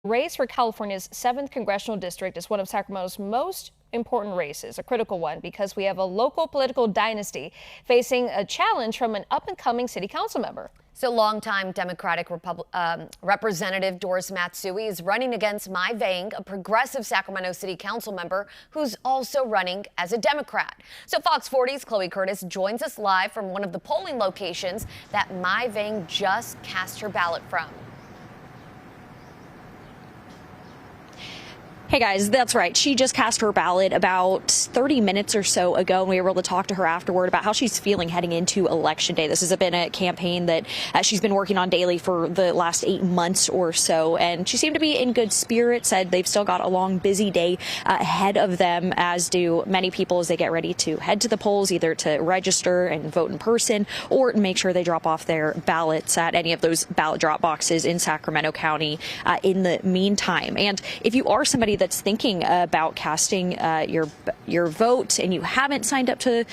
Race for California's 7th congressional district is one of Sacramento's most important races, a critical one because we have a local political dynasty facing a challenge from an up-and-coming city council member. So longtime Democratic Representative Doris Matsui is running against Mai Vang, a progressive Sacramento City Council member who's also running as a Democrat. So Fox 40's Chloe Curtis joins us live from one of the polling locations that Mai Vang just cast her ballot from. Hey guys, that's right. She just cast her ballot about 30 minutes or so ago, and we were able to talk to her afterward about how she's feeling heading into Election Day. This has been a campaign that she's been working on daily for the last 8 months or so, and she seemed to be in good spirits, said they've still got a long, busy day ahead of them, as do many people as they get ready to head to the polls, either to register and vote in person or make sure they drop off their ballots at any of those ballot drop boxes in Sacramento County in the meantime. And if you are somebody that's thinking about casting your vote and you haven't signed up to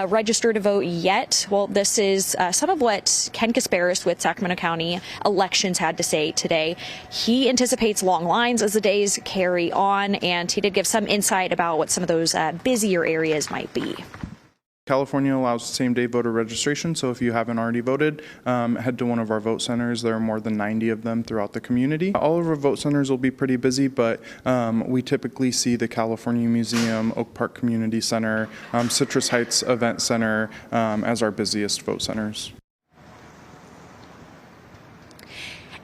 register to vote yet, well, this is some of what Ken Kasparis with Sacramento County Elections had to say today. He anticipates long lines as the days carry on, and he did give some insight about what some of those busier areas might be. California allows same-day voter registration, so if you haven't already voted, head to one of our vote centers. There are more than 90 of them throughout the community. All of our vote centers will be pretty busy, but we typically see the California Museum, Oak Park Community Center, Citrus Heights Event Center as our busiest vote centers.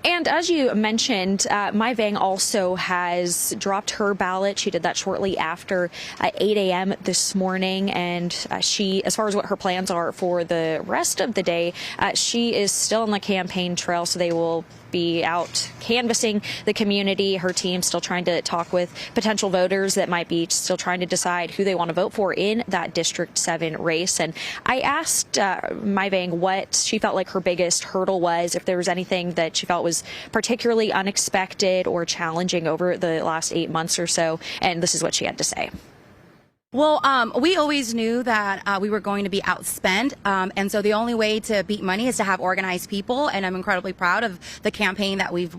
And as you mentioned, Mai Vang also has dropped her ballot. She did that shortly after 8 a.m. this morning. And she, as far as what her plans are for the rest of the day, she is still on the campaign trail, so they will be out canvassing the community. Her team still trying to talk with potential voters that might be still trying to decide who they want to vote for in that District 7 race. And I asked Mai Vang what she felt like her biggest hurdle was, if there was anything that she felt was particularly unexpected or challenging over the last 8 months or so. And this is what she had to say. Well, we always knew that we were going to be outspent, and so the only way to beat money is to have organized people. And I'm incredibly proud of the campaign that we've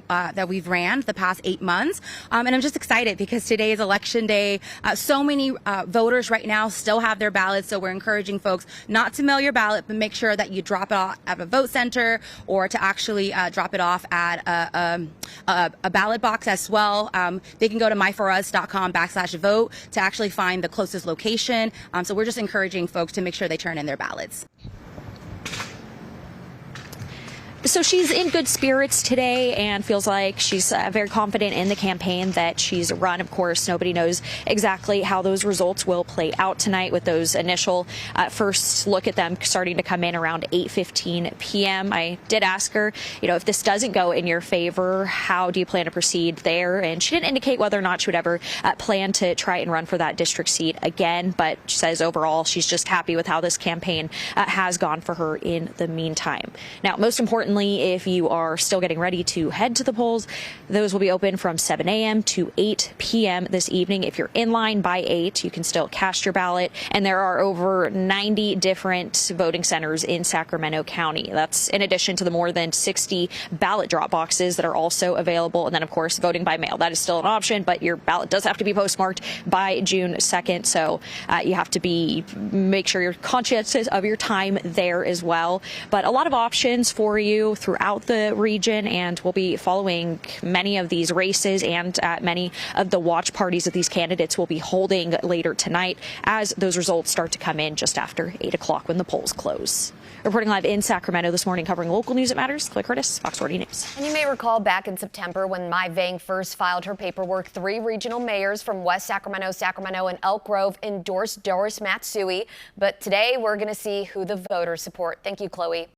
ran the past 8 months. And I'm just excited because today is Election Day. So many voters right now still have their ballots, so we're encouraging folks not to mail your ballot, but make sure that you drop it off at a vote center or to actually drop it off at a ballot box as well. They can go to myforus.com/vote to actually find the closest location. So we're just encouraging folks to make sure they turn in their ballots. So she's in good spirits today and feels like she's very confident in the campaign that she's run. Of course, nobody knows exactly how those results will play out tonight, with those initial first look at them starting to come in around 8:15 p.m. I did ask her, if this doesn't go in your favor, how do you plan to proceed there? And she didn't indicate whether or not she would ever plan to try and run for that district seat again. But she says overall she's just happy with how this campaign has gone for her in the meantime. Now, most importantly, if you are still getting ready to head to the polls, those will be open from 7 a.m. to 8 p.m. this evening. If you're in line by 8, you can still cast your ballot. And there are over 90 different voting centers in Sacramento County. That's in addition to the more than 60 ballot drop boxes that are also available. And then, of course, voting by mail. That is still an option, but your ballot does have to be postmarked by June 2nd. So you have to make sure you're conscientious of your time there as well. But a lot of options for you throughout the region, and we'll be following many of these races and at many of the watch parties that these candidates will be holding later tonight as those results start to come in just after 8 o'clock when the polls close. Reporting live in Sacramento this morning, covering local news that matters, Chloe Curtis, Fox 40 News. And you may recall back in September when Mai Vang first filed her paperwork, 3 regional mayors from West Sacramento, Sacramento, and Elk Grove endorsed Doris Matsui. But today we're going to see who the voters support. Thank you, Chloe.